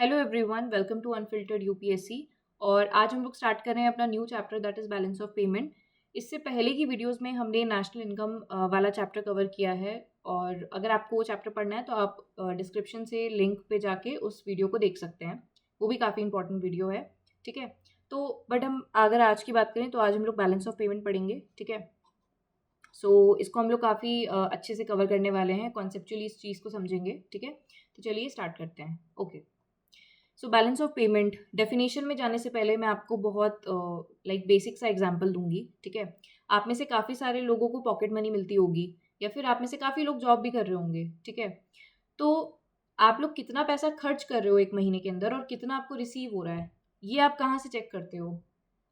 Hello everyone, welcome to unfiltered UPSC. और आज हम लोग स्टार्ट कर रहे हैं अपना new chapter that is balance of payment. इससे पहले की वीडियोस में हमने नेशनल इनकम वाला चैप्टर कवर किया है। और अगर आपको वो चैप्टर पढ़ना है तो आप डिस्क्रिप्शन से लिंक पे जाके उस वीडियो को देख सकते हैं। वो भी काफ़ी इंपॉर्टेंट वीडियो है। ठीक है, तो बट हम अगर आज की बात करें तो आज हम लोग बैलेंस ऑफ पेमेंट पढ़ेंगे। ठीक है, इसको हम लोग काफ़ी अच्छे से कवर करने वाले हैं, कॉन्सेप्चुअली इस चीज़ को समझेंगे। ठीक है, तो चलिए स्टार्ट करते हैं। Okay, so balance of payment definition में जाने से पहले मैं आपको बहुत बेसिक सा एग्जांपल दूंगी। ठीक है, आप में से काफ़ी सारे लोगों को पॉकेट मनी मिलती होगी या फिर आप में से काफ़ी लोग जॉब भी कर रहे होंगे। ठीक है, तो आप लोग कितना पैसा खर्च कर रहे हो एक महीने के अंदर और कितना आपको रिसीव हो रहा है, ये आप कहाँ से चेक करते हो?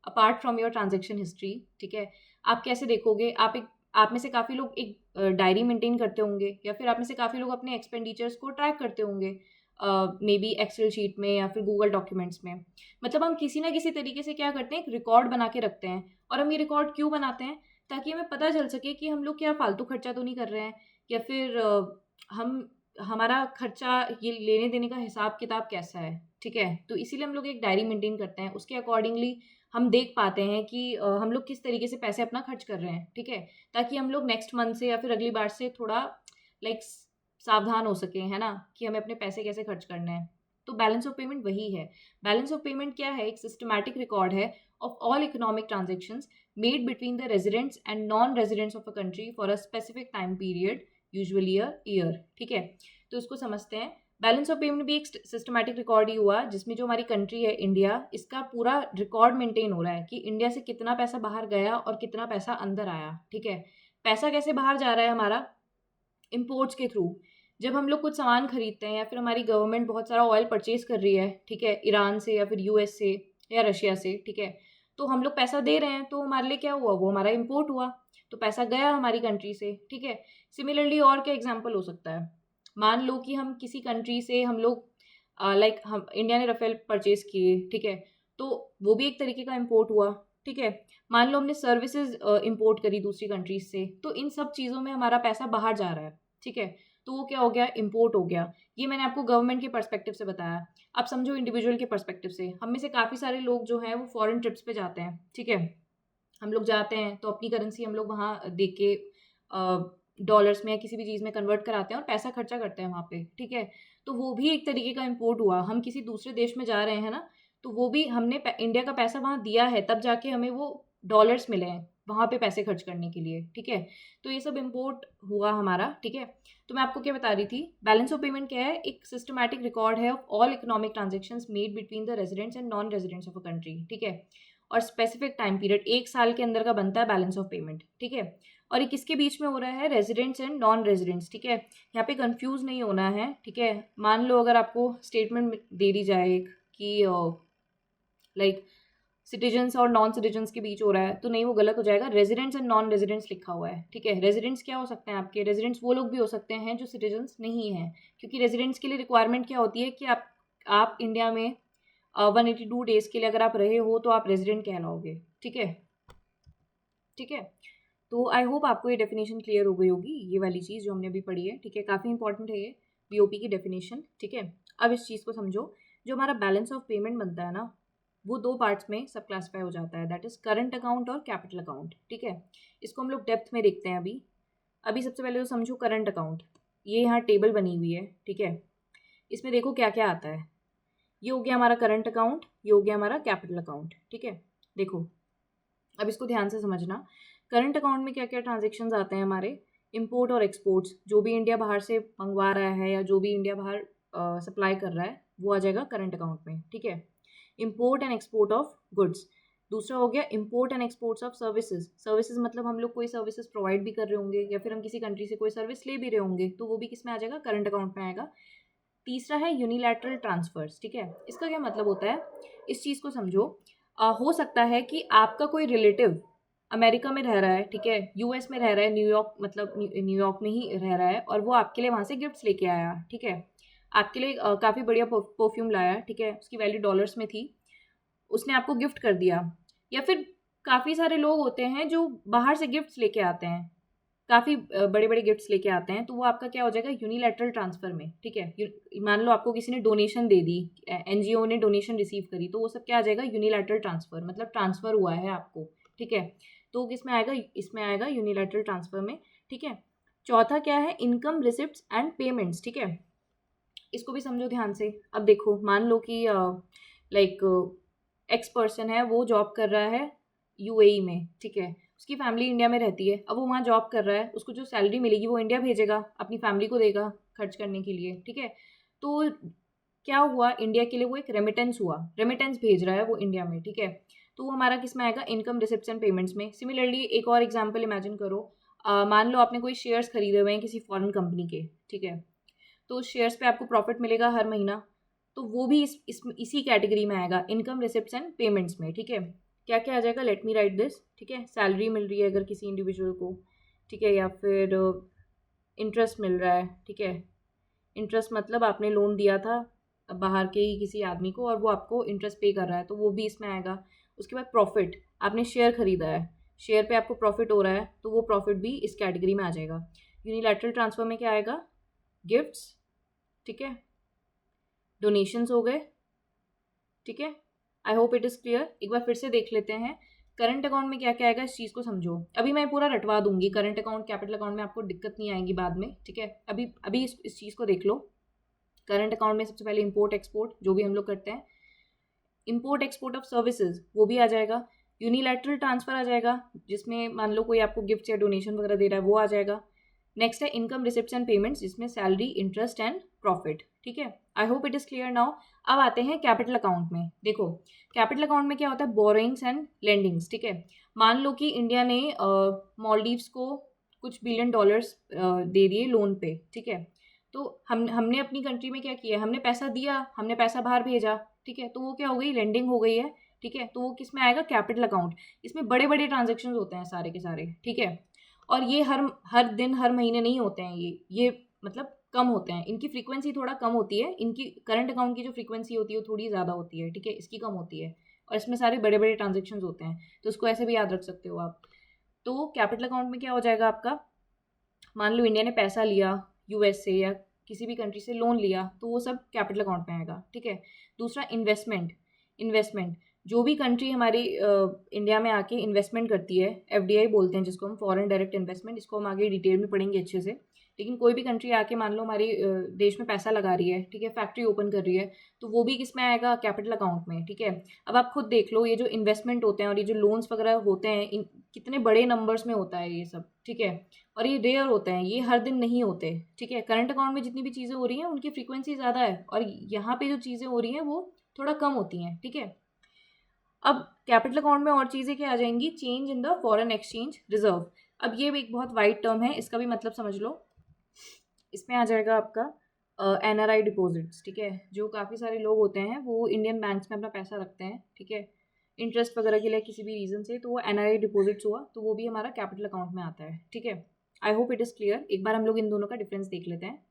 Apart from your transaction history. ठीक है, आप कैसे देखोगे? आप में से काफ़ी लोग एक डायरी मेंटेन करते होंगे या फिर आप में से काफ़ी लोग अपने एक्सपेंडिचर्स को ट्रैक करते होंगे, मे बी एक्सेल शीट में या फिर गूगल डॉक्यूमेंट्स में। मतलब हम किसी ना किसी तरीके से क्या करते हैं, एक रिकॉर्ड बना के रखते हैं। और हम ये रिकॉर्ड क्यों बनाते हैं? ताकि हमें पता चल सके कि हम लोग क्या फालतू खर्चा तो नहीं कर रहे हैं, या फिर हम हमारा खर्चा ये लेने देने का हिसाब किताब कैसा है। ठीक है, तो इसीलिए हम लोग एक डायरी मेंटेन करते हैं। उसके अकॉर्डिंगली हम देख पाते हैं कि हम लोग किस तरीके से पैसे अपना खर्च कर रहे हैं। ठीक है, ताकि हम लोग नेक्स्ट मंथ से या फिर अगली बार से थोड़ा लाइक सावधान हो सकें, है ना, कि हमें अपने पैसे कैसे खर्च करने हैं। तो बैलेंस ऑफ पेमेंट वही है। बैलेंस ऑफ पेमेंट क्या है? एक सिस्टमैटिक रिकॉर्ड है of all economic transactions made between the residents and non residents of a country for a specific time period, usually a year. ठीक है, तो उसको समझते हैं। बैलेंस ऑफ पेमेंट भी एक सिस्टमैटिक रिकॉर्ड ही हुआ जिसमें जो हमारी कंट्री है इंडिया, इसका पूरा रिकॉर्ड मेंटेन हो रहा है कि इंडिया से कितना पैसा बाहर गया और कितना पैसा अंदर आया। ठीक है, पैसा कैसे बाहर जा रहा है हमारा? इम्पोर्ट्स के थ्रू। जब हम लोग कुछ सामान खरीदते हैं या फिर हमारी गवर्नमेंट बहुत सारा ऑयल परचेज कर रही है, ठीक है, ईरान से या फिर यूएस से या रशिया से। ठीक है, तो हम लोग पैसा दे रहे हैं तो हमारे लिए क्या हुआ? वो हमारा इम्पोर्ट हुआ, तो पैसा गया हमारी कंट्री से। ठीक है, सिमिलरली और क्या एग्जाम्पल हो सकता है? मान लो कि हम किसी कंट्री से हम लोग हम इंडिया ने राफेल परचेज किए। ठीक है, तो वो भी एक तरीके का इम्पोर्ट हुआ। ठीक है, मान लो हमने सर्विसेज इम्पोर्ट करी दूसरी कंट्रीज से, तो इन सब चीज़ों में हमारा पैसा बाहर जा रहा है। ठीक है, तो वो क्या हो गया? इम्पोर्ट हो गया। ये मैंने आपको गवर्नमेंट के पर्सपेक्टिव से बताया। अब समझो इंडिविजुअल के पर्सपेक्टिव से। हम में से काफ़ी सारे लोग जो हैं वो फॉरेन ट्रिप्स पे जाते हैं। ठीक है, हम लोग जाते हैं तो अपनी करेंसी हम लोग वहाँ दे के डॉलर्स में या किसी भी चीज़ में कन्वर्ट कराते हैं और पैसा खर्चा करते हैं वहाँ पे। ठीक है, तो वो भी एक तरीके का इम्पोर्ट हुआ। हम किसी दूसरे देश में जा रहे हैं ना, तो वो भी हमने इंडिया का पैसा वहाँ दिया है, तब जाके हमें वो डॉलर्स मिले हैं वहाँ पे पैसे खर्च करने के लिए। ठीक है, तो ये सब इम्पोर्ट हुआ हमारा। ठीक है, तो मैं आपको क्या बता रही थी? बैलेंस ऑफ पेमेंट क्या है? एक सिस्टमैटिक रिकॉर्ड है of all economic transactions made between the residents and non residents of a country. ठीक है, और स्पेसिफिक टाइम पीरियड एक साल के अंदर का बनता है बैलेंस ऑफ पेमेंट। ठीक है, और ये किसके बीच में हो रहा है? Residents and non residents. ठीक है, यहाँ पे कंफ्यूज नहीं होना है। ठीक है, मान लो अगर आपको स्टेटमेंट दे दी जाए एक कि लाइक सिटीजन्स और नॉन सिटीजन्स के बीच हो रहा है, तो नहीं, वो गलत हो जाएगा। रेजिडेंट्स एंड नॉन रेजिडेंट्स लिखा हुआ है। ठीक है, रेजिडेंट्स क्या हो सकते हैं आपके? रेजिडेंट्स वो लोग भी हो सकते हैं जो सिटीजन्स नहीं हैं, क्योंकि रेजिडेंट्स के लिए रिक्वायरमेंट क्या होती है कि आप इंडिया में 182 डेज के लिए अगर आप रहे हो तो आप रेजिडेंट कहलाओगे। ठीक है, ठीक है, तो आई होप आपको ये डेफिनेशन क्लियर हो गई होगी, ये वाली चीज़ जो हमने अभी पढ़ी है। ठीक है, काफ़ी इंपॉर्टेंट है ये बीओपी की डेफिनेशन। ठीक है, अब इस चीज़ को समझो। जो हमारा बैलेंस ऑफ पेमेंट बनता है ना, वो दो पार्ट्स में सब क्लासीफाई हो जाता है, दैट इज़ करंट अकाउंट और कैपिटल अकाउंट। ठीक है, इसको हम लोग डेप्थ में देखते हैं अभी। अभी सबसे पहले तो समझो करंट अकाउंट। ये यहाँ टेबल बनी हुई है। ठीक है, इसमें देखो क्या क्या आता है। ये हो गया हमारा करंट अकाउंट, ये हो गया हमारा कैपिटल अकाउंट। ठीक है, देखो अब इसको ध्यान से समझना। करंट अकाउंट में क्या क्या ट्रांजेक्शन्स आते हैं हमारे? इंपोर्ट और एक्सपोर्ट्स, जो भी इंडिया बाहर से मंगवा रहा है या जो भी इंडिया बाहर सप्लाई कर रहा है, वो आ जाएगा करंट अकाउंट में। ठीक है, import and export of goods. दूसरा हो गया import and exports of services. Services मतलब हम लोग कोई सर्विसेज प्रोवाइड भी कर रहे होंगे या फिर हम किसी कंट्री से कोई सर्विस ले भी रहे होंगे, तो वो भी किस में आ जाएगा? करंट अकाउंट में आएगा। तीसरा है यूनिलैटरल ट्रांसफर्स। ठीक है, इसका क्या मतलब होता है? इस चीज़ को समझो। हो सकता है कि आपका कोई रिलेटिव अमेरिका में रह रहा है, ठीक है, यूएस में रह रहा है, न्यूयॉर्क मतलब न्यूयॉर्क में ही रह रहा है, और वो आपके लिए वहाँ से गिफ्ट्स लेके आया। ठीक है, आपके लिए काफ़ी बढ़िया परफ्यूम लाया। ठीक है, उसकी वैल्यू डॉलर्स में थी, उसने आपको गिफ्ट कर दिया। या फिर काफ़ी सारे लोग होते हैं जो बाहर से गिफ्ट्स लेके आते हैं, काफ़ी बड़े बड़े गिफ्ट्स लेके आते हैं, तो वो आपका क्या हो जाएगा यूनिलैटरल ट्रांसफ़र में, ठीक है। मान लो आपको किसी ने डोनेशन दे दी, एनजीओ ने डोनेशन रिसीव करी, तो वो सब क्या आ जाएगा यूनिलैटरल ट्रांसफ़र, मतलब ट्रांसफ़र हुआ है आपको, ठीक है। तो किस में आएगा, इसमें आएगा यूनिलैटरल ट्रांसफ़र में, ठीक है। चौथा क्या है, इनकम रिसिप्ट्स एंड पेमेंट्स, ठीक है। इसको भी समझो ध्यान से। अब देखो, मान लो कि लाइक एक्स पर्सन है, वो जॉब कर रहा है यूएई में, ठीक है। उसकी फैमिली इंडिया में रहती है, अब वो वहाँ जॉब कर रहा है, उसको जो सैलरी मिलेगी वो इंडिया भेजेगा, अपनी फैमिली को देगा खर्च करने के लिए, ठीक है। तो क्या हुआ, इंडिया के लिए वो एक रेमिटेंस हुआ, रेमिटेंस भेज रहा है वो इंडिया में, ठीक है। तो वो हमारा किस में आएगा, इनकम रिसिप्ट्स एंड पेमेंट्स में। सिमिलरली एक और एग्जाम्पल इमेजिन करो, मान लो आपने कोई शेयर्स खरीदे हुए हैं किसी फॉरेन कंपनी के, ठीक है। तो उस शेयर्स पे आपको प्रॉफिट मिलेगा हर महीना, तो वो भी इसी कैटेगरी में आएगा, इनकम रिसिप्ट्स एंड पेमेंट्स में, ठीक है। क्या क्या आ जाएगा, लेट मी राइट दिस, ठीक है। सैलरी मिल रही है अगर किसी इंडिविजुअल को, ठीक है, या फिर इंटरेस्ट मिल रहा है, ठीक है। इंटरेस्ट मतलब आपने लोन दिया था बाहर के ही किसी आदमी को और वो आपको इंटरेस्ट पे कर रहा है, तो वो भी इसमें आएगा। उसके बाद प्रॉफिट, आपने शेयर खरीदा है, शेयर पे आपको प्रॉफिट हो रहा है, तो वो प्रॉफिट भी इस कैटेगरी में आ जाएगा। यूनिलैटरल ट्रांसफर में क्या आएगा, गिफ्ट्स, ठीक है, डोनेशंस हो गए, ठीक है। I hope it is clear. एक बार फिर से देख लेते हैं, करंट अकाउंट में क्या क्या आएगा, इस चीज़ को समझो। अभी मैं पूरा रटवा दूंगी, करंट अकाउंट कैपिटल अकाउंट में आपको दिक्कत नहीं आएगी बाद में, ठीक है। अभी अभी इस चीज़ को देख लो। करंट अकाउंट में सबसे पहले इंपोर्ट एक्सपोर्ट, जो भी हम लोग करते हैं, इंपोर्ट एक्सपोर्ट ऑफ सर्विसेज वो भी आ जाएगा। यूनिलैटरल ट्रांसफर आ जाएगा, जिसमें मान लो कोई आपको गिफ्ट या डोनेशन वगैरह दे रहा है, वो आ जाएगा। नेक्स्ट है इनकम रिसिप्ट्स एंड पेमेंट्स, जिसमें सैलरी, इंटरेस्ट एंड प्रॉफिट, ठीक है। I hope it is clear now. अब आते हैं कैपिटल अकाउंट में। देखो, कैपिटल अकाउंट में क्या होता है, बोरोइंग्स एंड लेंडिंग्स, ठीक है। मान लो कि इंडिया ने मॉलडीव्स को कुछ बिलियन डॉलर्स दे दिए लोन पे, ठीक है। तो हमने अपनी कंट्री में क्या किया, हमने पैसा दिया, हमने पैसा बाहर भेजा, ठीक है। तो वो क्या हो गई, लेंडिंग हो गई है, ठीक है। तो वो किस में आएगा, कैपिटल अकाउंट। इसमें बड़े बड़े ट्रांजेक्शन होते हैं सारे के सारे, ठीक है। और ये हर हर दिन हर महीने नहीं होते हैं, ये मतलब कम होते हैं, इनकी फ्रीक्वेंसी थोड़ा कम होती है। इनकी करंट अकाउंट की जो फ्रीक्वेंसी होती है वो थोड़ी ज़्यादा होती है, ठीक है, इसकी कम होती है। और इसमें सारे बड़े बड़े ट्रांजेक्शन होते हैं, तो उसको ऐसे भी याद रख सकते हो आप। तो कैपिटल अकाउंट में क्या हो जाएगा आपका, मान लो इंडिया ने पैसा लिया यूएस से या किसी भी कंट्री से लोन लिया, तो वो सब कैपिटल अकाउंट में आएगा, ठीक है। दूसरा इन्वेस्टमेंट, इन्वेस्टमेंट जो भी कंट्री हमारी इंडिया में आके इन्वेस्टमेंट करती है, एफडीआई बोलते हैं जिसको हम, फॉरेन डायरेक्ट इन्वेस्टमेंट, इसको हम आगे डिटेल में पढ़ेंगे अच्छे से। लेकिन कोई भी कंट्री आके मान लो हमारी देश में पैसा लगा रही है, ठीक है, फैक्ट्री ओपन कर रही है, तो वो भी किस में आएगा, कैपिटल अकाउंट में, ठीक है। अब आप खुद देख लो, ये जो इन्वेस्टमेंट होते हैं और ये जो लोन्स वगैरह होते हैं, कितने बड़े नंबर्स में होता है ये सब, ठीक है। और ये रेयर होते हैं, ये हर दिन नहीं होते, ठीक है। करंट अकाउंट में जितनी भी चीज़ें हो रही हैं उनकी फ्रीक्वेंसी ज़्यादा है, और यहाँ पे जो चीज़ें हो रही हैं वो थोड़ा कम होती हैं, ठीक है। अब कैपिटल अकाउंट में और चीज़ें क्या आ जाएंगी, change in the foreign exchange reserve. अब ये एक बहुत वाइड टर्म है, इसका भी मतलब समझ लो। इसमें आ जाएगा आपका एनआरआई डिपॉजिट्स, ठीक है। जो काफ़ी सारे लोग होते हैं वो इंडियन बैंक्स में अपना पैसा रखते हैं, ठीक है, इंटरेस्ट वगैरह के लिए किसी भी रीज़न से, तो वो एनआरआई डिपॉजिट्स हुआ, तो वो भी हमारा कैपिटल अकाउंट में आता है, ठीक है। I hope it is clear. एक बार हम लोग इन दोनों का डिफरेंस देख लेते हैं।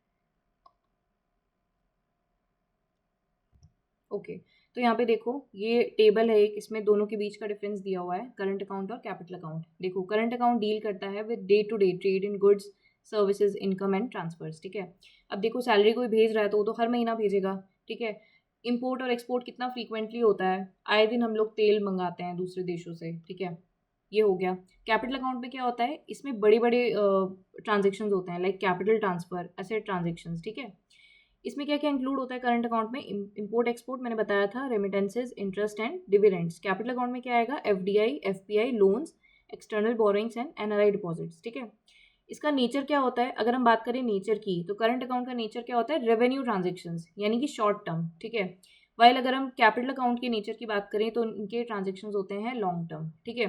ओके, तो यहाँ पे देखो, ये टेबल है एक, इसमें दोनों के बीच का डिफरेंस दिया हुआ है, करंट अकाउंट और कैपिटल अकाउंट। देखो, करंट अकाउंट डील करता है with day to day trade in goods, services, income and transfers, ठीक है। अब देखो, सैलरी कोई भेज रहा है तो वो तो हर महीना भेजेगा, ठीक है। इम्पोर्ट और एक्सपोर्ट कितना फ्रीक्वेंटली होता है, आए दिन हम लोग तेल मंगाते हैं दूसरे देशों से, ठीक है। ये हो गया। कैपिटल अकाउंट में क्या होता है, इसमें बड़े बड़े ट्रांजेक्शन होते हैं, like capital transfer, asset transaction, ठीक है। इसमें क्या क्या इंक्लूड होता है करंट अकाउंट में, इंपोर्ट एक्सपोर्ट मैंने बताया था, remittances, interest and dividends. Capital account में क्या आएगा, FDI, FPI, loans, external borrowings and NRI deposits, ठीक है। इसका नेचर क्या होता है, अगर हम बात करें नेचर की, तो करंट अकाउंट का नेचर क्या होता है, रेवेन्यू ट्रांजेक्शन्स, यानी कि शॉर्ट टर्म, ठीक है। वाइल अगर हम कैपिटल अकाउंट के नेचर की बात करें तो इनके ट्रांजेक्शन्स होते हैं लॉन्ग टर्म, ठीक है।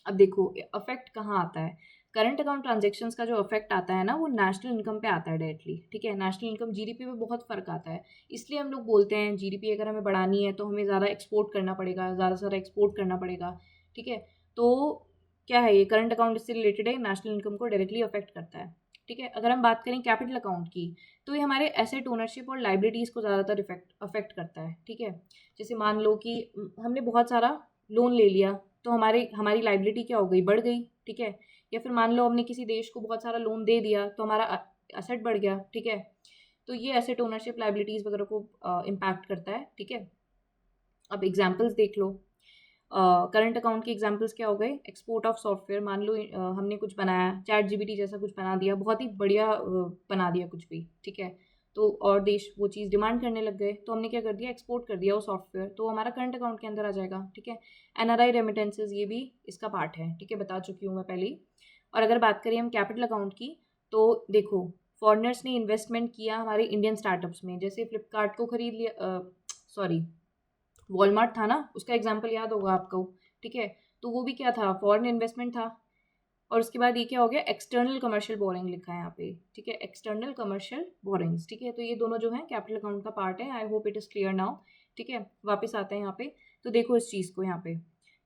अब देखो, अफेक्ट कहाँ आता है, करंट अकाउंट ट्रांजेक्शन्स का जो अफेक्ट आता है ना, वो नेशनल इनकम पे आता है डायरेक्टली, ठीक है। नेशनल इनकम, जीडीपी में बहुत फ़र्क आता है, इसलिए हम लोग बोलते हैं जीडीपी अगर हमें बढ़ानी है तो हमें ज़्यादा एक्सपोर्ट करना पड़ेगा, ज़्यादा से ज़्यादा एक्सपोर्ट करना पड़ेगा, ठीक है। तो क्या है, ये करंट अकाउंट इससे रिलेटेड है, नेशनल इनकम को डायरेक्टली अफेक्ट करता है, ठीक है। अगर हम बात करें कैपिटल अकाउंट की, तो ये हमारे एसेट ओनरशिप और लाइबिलिटीज़ को ज़्यादातर अफेक्ट करता है, ठीक है। जैसे मान लो कि हमने बहुत सारा लोन ले लिया, तो हमारी लाइबिलिटी क्या हो गई, बढ़ गई, ठीक है। या फिर मान लो हमने किसी देश को बहुत सारा लोन दे दिया तो हमारा असेट बढ़ गया, ठीक है। तो ये एसेट ओनरशिप लाइबिलिटीज़ वगैरह को इम्पैक्ट करता है, ठीक है। अब एग्जाम्पल्स देख लो, करंट अकाउंट के एग्जाम्पल्स क्या हो गए, एक्सपोर्ट ऑफ सॉफ्टवेयर, मान लो हमने कुछ बनाया, चैट जीपीटी जैसा कुछ बना दिया, बहुत ही बढ़िया बना दिया कुछ भी, ठीक है। तो और देश वो चीज़ डिमांड करने लग गए, तो हमने क्या कर दिया, एक्सपोर्ट कर दिया वो सॉफ्टवेयर, तो हमारा करंट अकाउंट के अंदर आ जाएगा, ठीक है। एनआरआई रेमिटेंसेज ये भी इसका पार्ट है, ठीक है, बता चुकी हूँ मैं पहले ही। और अगर बात करें हम कैपिटल अकाउंट की, तो देखो फॉरेनर्स ने इन्वेस्टमेंट किया हमारे इंडियन स्टार्टअप्स में, जैसे फ्लिपकार्ट को खरीद लिया, सॉरी वॉलमार्ट था ना, उसका एग्जाम्पल याद होगा आपको, ठीक है। तो वो भी क्या था, फॉरेन इन्वेस्टमेंट था। और उसके बाद ये क्या हो गया, एक्सटर्नल कमर्शियल बोरिंग लिखा है यहाँ पे, ठीक है, एक्सटर्नल कमर्शियल बोरिंग्स, ठीक है। तो ये दोनों जो है कैपिटल अकाउंट का पार्ट है। I hope it is clear now, ठीक है। वापस आते हैं यहाँ पे, तो देखो इस चीज़ को, यहाँ पे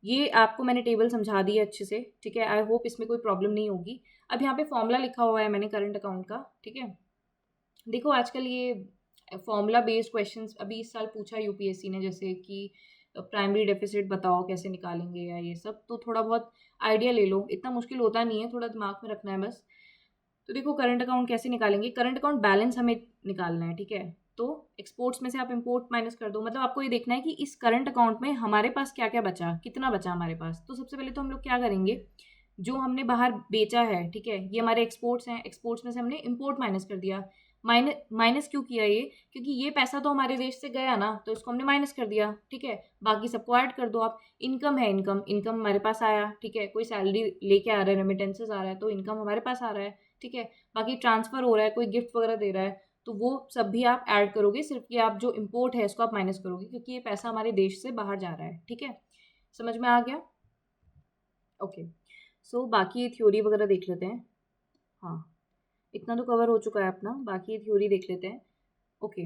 ये आपको मैंने टेबल समझा दी है अच्छे से, ठीक है। आई होप इसमें कोई प्रॉब्लम नहीं होगी। अब यहाँ पे फॉर्मूला लिखा हुआ है मैंने करंट अकाउंट का, ठीक है। देखो आजकल ये फॉर्मूला बेस्ड क्वेश्चंस अभी इस साल पूछा यूपीएससी ने, जैसे कि प्राइमरी डेफिसिट बताओ कैसे निकालेंगे या ये सब, तो थोड़ा बहुत आइडिया ले लो, इतना मुश्किल होता नहीं है, थोड़ा दिमाग में रखना है बस। तो देखो करंट अकाउंट कैसे निकालेंगे, करंट अकाउंट बैलेंस हमें निकालना है, ठीक है। तो एक्सपोर्ट्स में से आप इंपोर्ट माइनस कर दो, मतलब आपको ये देखना है कि इस करंट अकाउंट में हमारे पास क्या क्या बचा, कितना बचा हमारे पास। तो सबसे पहले तो हम लोग क्या करेंगे, जो हमने बाहर बेचा है, ठीक है, ये हमारे एक्सपोर्ट्स हैं, एक्सपोर्ट्स में से हमने इंपोर्ट माइनस कर दिया। माइनस क्यों किया ये, क्योंकि ये पैसा तो हमारे देश से गया ना, तो इसको हमने माइनस कर दिया, ठीक है। बाकी सबको ऐड कर दो आप। इनकम है, इनकम इनकम हमारे पास आया, ठीक है, कोई सैलरी लेके आ रहा है, रेमिटेंसेस आ रहा है, तो इनकम हमारे पास आ रहा है, ठीक है। बाकी ट्रांसफ़र हो रहा है, कोई गिफ्ट वगैरह दे रहा है, तो वो सब भी आप ऐड करोगे, सिर्फ कि आप जो इम्पोर्ट है इसको आप माइनस करोगे, क्योंकि ये पैसा हमारे देश से बाहर जा रहा है, ठीक है। समझ में आ गया, ओके। सो बाकी थ्योरी वगैरह देख लेते हैं। हाँ, इतना तो कवर हो चुका है अपना, बाकी थ्योरी देख लेते हैं, ओके।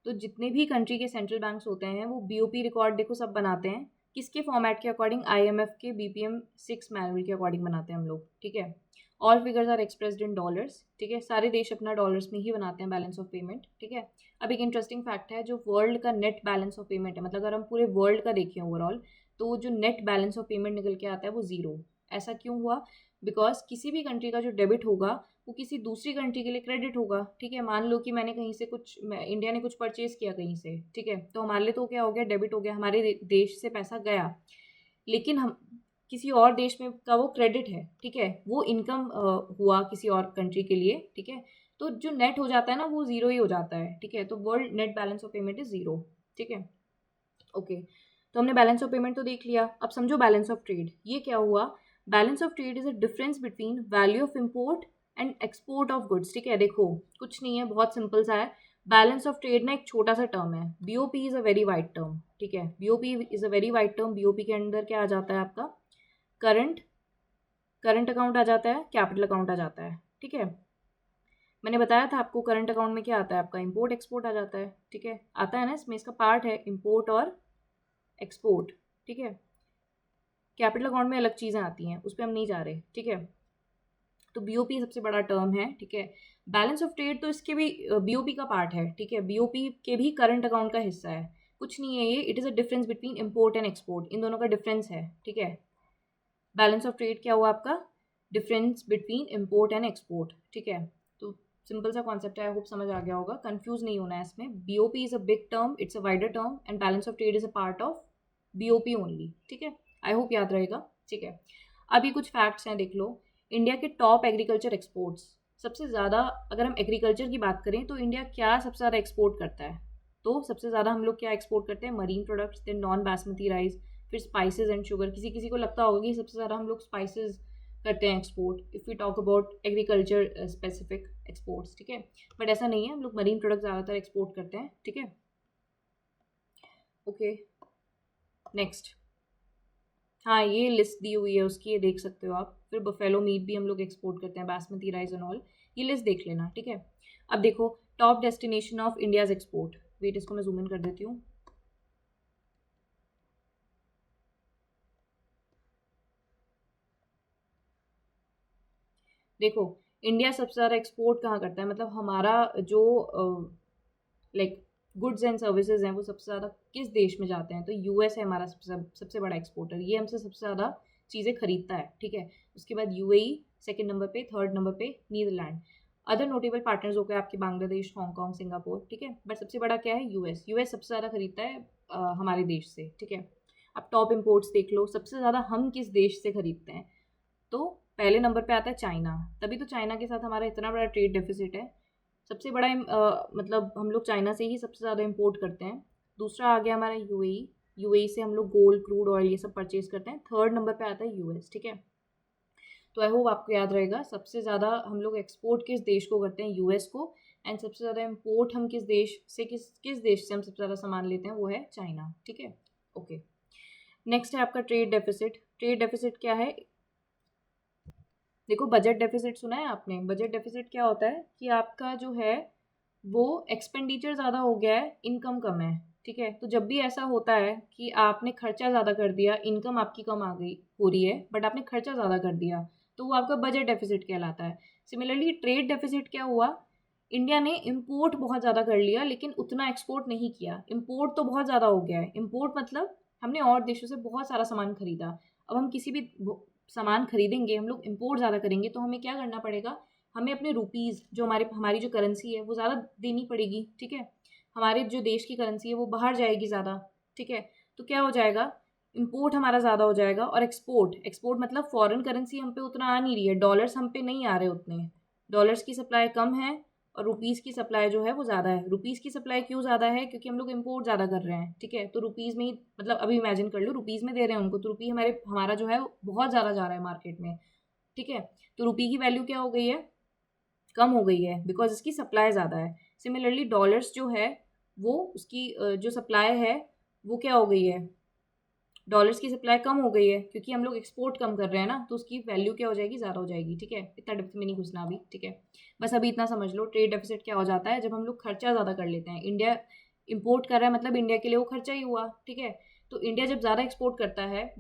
तो जितने भी कंट्री के सेंट्रल बैंक्स होते हैं वो बीओपी रिकॉर्ड देखो सब बनाते हैं, किसके फॉर्मेट के अकॉर्डिंग, आईएमएफ के बीपीएम 6 मैनुअल के अकॉर्डिंग बनाते हैं हम लोग, ठीक है। All figures are expressed in dollars, ठीक है, सारे देश अपना डॉलर्स में ही बनाते हैं बैलेंस ऑफ पेमेंट, ठीक है। अब एक इंटरेस्टिंग फैक्ट है, जो वर्ल्ड का नेट बैलेंस ऑफ पेमेंट है, मतलब अगर हम पूरे वर्ल्ड का देखें ओवरऑल, तो जो नेट बैलेंस ऑफ पेमेंट निकल के आता है वो ज़ीरो। ऐसा क्यों हुआ, बिकॉज किसी भी कंट्री का जो डेबिट होगा वो किसी दूसरी कंट्री के लिए क्रेडिट होगा, ठीक है। मान लो कि मैंने कहीं से कुछ, इंडिया ने कुछ परचेज किया कहीं से, ठीक है, तो हमारे लिए तो क्या हो गया, डेबिट हो गया, हमारे देश से पैसा गया, लेकिन हम किसी और देश में का वो क्रेडिट है, ठीक है, वो इनकम हुआ किसी और कंट्री के लिए, ठीक है। तो जो नेट हो जाता है ना वो ज़ीरो ही हो जाता है, ठीक है। तो world net balance of payment is zero, ठीक है, ओके। तो हमने बैलेंस ऑफ पेमेंट तो देख लिया, अब समझो बैलेंस ऑफ ट्रेड, ये क्या हुआ, balance of trade is a difference between value of import and export of goods, ठीक है। देखो कुछ नहीं है, बहुत सिंपल सा है, बैलेंस ऑफ ट्रेड ना एक छोटा सा टर्म है, BOP is a very wide term, ठीक है, BOP is a very wide term. BOP के अंदर क्या आ जाता है आपका, करंट करंट अकाउंट आ जाता है, कैपिटल अकाउंट आ जाता है, ठीक है। मैंने बताया था आपको करंट अकाउंट में क्या आता है आपका, इंपोर्ट एक्सपोर्ट आ जाता है, ठीक है, आता है ना, इसमें इसका पार्ट है इंपोर्ट और एक्सपोर्ट, ठीक है। कैपिटल अकाउंट में अलग चीज़ें आती हैं, उस पर हम नहीं जा रहे, ठीक है। तो बीओपी सबसे बड़ा टर्म है, ठीक है। बैलेंस ऑफ ट्रेड तो इसके भी बीओपी का पार्ट है, ठीक है, बीओपी के भी करंट अकाउंट का हिस्सा है, कुछ नहीं है ये, it is a difference between import and export, इन दोनों का डिफरेंस है, ठीक है। बैलेंस ऑफ ट्रेड क्या हुआ आपका, difference between import and export, ठीक है। तो सिंपल सा कॉन्सेप्ट है, आई होप समझ आ गया होगा, कंफ्यूज नहीं होना है इसमें। BOP is a big term, it's a wider term, and balance of trade is a part of BOP only, ठीक है। आई होप याद रहेगा, ठीक है। अभी कुछ फैक्ट्स हैं, देख लो। इंडिया के टॉप एग्रीकल्चर एक्सपोर्ट्स, सबसे ज़्यादा अगर हम एग्रीकल्चर की बात करें तो इंडिया क्या सबसे ज़्यादा एक्सपोर्ट करता है, तो सबसे ज़्यादा हम लोग क्या एक्सपोर्ट करते हैं, marine products, then non basmati rice, फिर स्पाइसेस एंड शुगर। किसी किसी को लगता होगा कि सबसे ज़्यादा हम लोग स्पाइसेस करते हैं export, if we talk about agriculture specific exports, ठीक है, बट ऐसा नहीं है, हम लोग मरीन प्रोडक्ट ज़्यादातर एक्सपोर्ट करते हैं, ठीक है, ओके। नेक्स्ट, हाँ ये लिस्ट दी हुई है उसकी, ये देख सकते हो आप। फिर बफेलो मीट भी हम लोग एक्सपोर्ट करते हैं, बासमती राइस एंड ऑल, ये लिस्ट देख लेना, ठीक है। अब देखो top destination of India's export, wait इसको मैं जूम इन कर देती हूँ। देखो इंडिया सबसे ज़्यादा एक्सपोर्ट कहाँ करता है, मतलब हमारा जो लाइक गुड्स एंड सर्विसेज हैं वो सबसे ज़्यादा किस देश में जाते हैं, तो यूएस है हमारा सबसे बड़ा एक्सपोर्टर, ये हमसे सबसे ज़्यादा चीज़ें खरीदता है, ठीक है। उसके बाद यूएई, सेकंड नंबर पे, थर्ड नंबर पे नीदरलैंड। अदर नोटेबल पार्टनर्स हो गए आपके बांग्लादेश, हांगकांग, सिंगापुर, ठीक है। बट सबसे बड़ा क्या है, यूएस। यूएस सबसे ज़्यादा खरीदता है हमारे देश से, ठीक है। अब टॉप इम्पोर्ट्स देख लो, सबसे ज़्यादा हम किस देश से खरीदते हैं, तो पहले नंबर पे आता है चाइना। तभी तो चाइना के साथ हमारा इतना बड़ा ट्रेड डेफिसिट है। सबसे बड़ा मतलब हम लोग चाइना से ही सबसे ज़्यादा इम्पोर्ट करते हैं। दूसरा आ गया हमारा यूएई। यूएई से हम लोग गोल्ड, क्रूड ऑयल ये सब परचेज करते हैं। थर्ड नंबर पे आता है यूएस, ठीक है। तो आई होप आपको याद रहेगा, सबसे ज़्यादा हम लोग एक्सपोर्ट किस देश को करते हैं, यूएस को। एंड सबसे ज़्यादा इम्पोर्ट हम किस देश से किस देश से हम सबसे ज़्यादा सामान लेते हैं, वो है चाइना, ठीक है। ओके, नेक्स्ट है आपका ट्रेड डेफिसिट। ट्रेड डेफिसिट क्या है, देखो बजट डेफिसिट सुना है आपने। बजट डेफिसिट क्या होता है कि आपका जो है वो एक्सपेंडिचर ज़्यादा हो गया है, इनकम कम है, ठीक है। तो जब भी ऐसा होता है कि आपने खर्चा ज़्यादा कर दिया, इनकम आपकी कम आ गई हो रही है बट आपने खर्चा ज़्यादा कर दिया, तो वो आपका बजट डेफिसिट कहलाता है। सिमिलरली ट्रेड डेफिसिट क्या हुआ, इंडिया ने इम्पोर्ट बहुत ज़्यादा कर लिया लेकिन उतना एक्सपोर्ट नहीं किया। इम्पोर्ट तो बहुत ज़्यादा हो गया है, इम्पोर्ट मतलब हमने और देशों से बहुत सारा सामान खरीदा। अब हम किसी भी सामान खरीदेंगे, हम लोग इम्पोर्ट ज़्यादा करेंगे, तो हमें क्या करना पड़ेगा, हमें अपने रुपीज़ जो हमारी जो करेंसी है वो ज़्यादा देनी पड़ेगी, ठीक है। हमारे जो देश की करेंसी है वो बाहर जाएगी ज़्यादा, ठीक है। तो क्या हो जाएगा, इम्पोर्ट हमारा ज़्यादा हो जाएगा। और एक्सपोर्ट मतलब फॉरेन करेंसी हम पे उतना आ नहीं रही है, डॉलर्स हम पे नहीं आ रहे उतने, डॉलर्स की सप्लाई कम है और रुपीज़ की सप्लाई जो है वो ज़्यादा है। रुपीज़ की सप्लाई क्यों ज़्यादा है, क्योंकि हम लोग इम्पोर्ट ज़्यादा कर रहे हैं, ठीक है। तो रुपीज़ में ही, मतलब अभी इमेजिन कर लो रुपीज़ में दे रहे हैं उनको, तो रुपी हमारा जो है बहुत ज़्यादा जा रहा है मार्केट में, ठीक है। तो रुपी की वैल्यू क्या हो गई है, कम हो गई है, बिकॉज इसकी सप्लाई ज़्यादा है। सिमिलरली डॉलर्स जो है वो उसकी जो सप्लाई है वो क्या हो गई है, डॉलर्स की सप्लाई कम हो गई है क्योंकि हम लोग एक्सपोर्ट कम कर रहे हैं ना, तो उसकी वैल्यू क्या हो जाएगी, ज़्यादा हो जाएगी, ठीक है। इतना डेप्थ में नहीं घुसना अभी, ठीक है। बस अभी इतना समझ लो, ट्रेड डेफिसिट क्या हो जाता है जब हम लोग खर्चा ज़्यादा कर लेते हैं। इंडिया इम्पोर्ट कर रहा है मतलब इंडिया के लिए वो खर्चा ही हुआ, ठीक है। तो इंडिया जब ज़्यादा एक्सपोर्ट करता है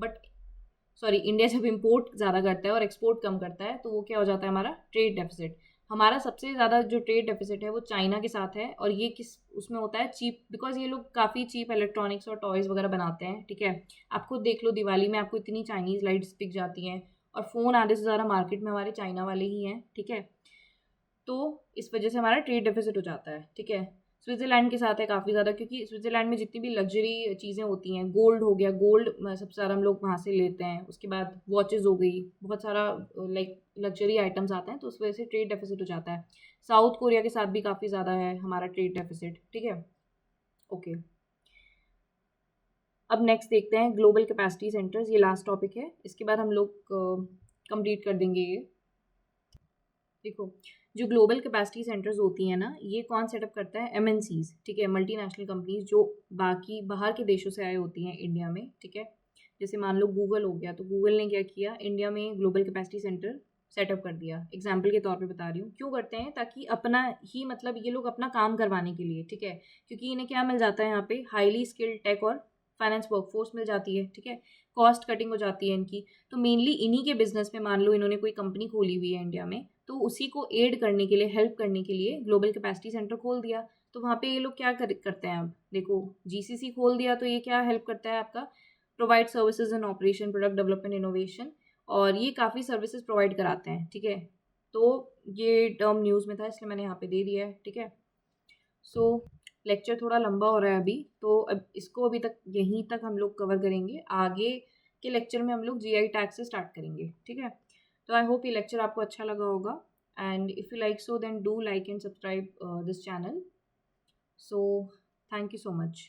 इंडिया जब इम्पोर्ट ज़्यादा करता है और एक्सपोर्ट कम करता है, तो वो क्या हो जाता है, हमारा ट्रेड डेफिसिट। हमारा सबसे ज़्यादा जो ट्रेड डेफिसिट है वो चाइना के साथ है, और ये किस उसमें होता है, चीप, बिकॉज ये लोग काफ़ी चीप इलेक्ट्रॉनिक्स और टॉयज़ वगैरह बनाते हैं, ठीक है। आप खुद देख लो, दिवाली में आपको इतनी चाइनीज़ लाइट्स दिख जाती हैं, और फ़ोन आधे से ज़्यादा मार्केट में हमारे चाइना वाले ही हैं, ठीक है। तो इस वजह से हमारा ट्रेड डेफिसिट हो जाता है, ठीक है। स्विट्ज़रलैंड के साथ है काफ़ी ज़्यादा, क्योंकि स्विट्ज़रलैंड में जितनी भी लग्जरी चीज़ें होती हैं, गोल्ड हो गया, गोल्ड सबसे ज़्यादा हम लोग वहाँ से लेते हैं। उसके बाद वॉचेज़ हो गई, बहुत सारा लाइक लग्जरी आइटम्स आते हैं, तो उस वजह से ट्रेड डेफिसिट हो जाता है। साउथ कोरिया के साथ भी काफ़ी ज़्यादा है हमारा ट्रेड डेफिसिट, ठीक है। ओके, अब नेक्स्ट देखते हैं ग्लोबल कैपेसिटी सेंटर्स, ये लास्ट टॉपिक है, इसके बाद हम लोग कंप्लीट कर देंगे ये। देखो, जो ग्लोबल कैपेसिटी सेंटर्स होती हैं ना, ये कौन सेटअप करता है, एमएनसीज, ठीक है, मल्टीनेशनल कंपनीज जो बाकी बाहर के देशों से आई होती हैं इंडिया में, ठीक है। जैसे मान लो गूगल हो गया, तो गूगल ने क्या किया, इंडिया में ग्लोबल कैपेसिटी सेंटर सेटअप कर दिया। एग्जाम्पल के तौर पे बता रही हूँ, क्यों करते हैं, ताकि अपना ही, मतलब ये लोग अपना काम करवाने के लिए, ठीक है। क्योंकि इन्हें क्या मिल जाता है यहाँ पे, हाईली स्किल्ड टेक और फाइनेंस वर्कफोर्स मिल जाती है, ठीक है। कॉस्ट कटिंग हो जाती है इनकी। तो मेनली इन्हीं के बिजनेस में, मान लो इन्होंने कोई कंपनी खोली हुई है इंडिया में, तो उसी को एड करने के लिए, हेल्प करने के लिए ग्लोबल कैपेसिटी सेंटर खोल दिया। तो वहाँ पे ये लोग क्या करते हैं, अब देखो जीसीसी खोल दिया, तो ये क्या हेल्प करता है आपका, provide services and operation, product development, innovation, और ये काफ़ी सर्विसेज प्रोवाइड कराते हैं, ठीक है। तो ये टर्म न्यूज़ में था, इसलिए मैंने यहाँ पे दे दिया है, ठीक है। सो लेक्चर थोड़ा लंबा हो रहा है अभी, तो अब इसको अभी तक यहीं तक हम लोग कवर करेंगे। आगे के लेक्चर में हम लोग जीआई टैग से स्टार्ट करेंगे, ठीक है। तो आई होप ये लेक्चर आपको अच्छा लगा होगा, and if you like so then do like and subscribe this channel. So thank you so much.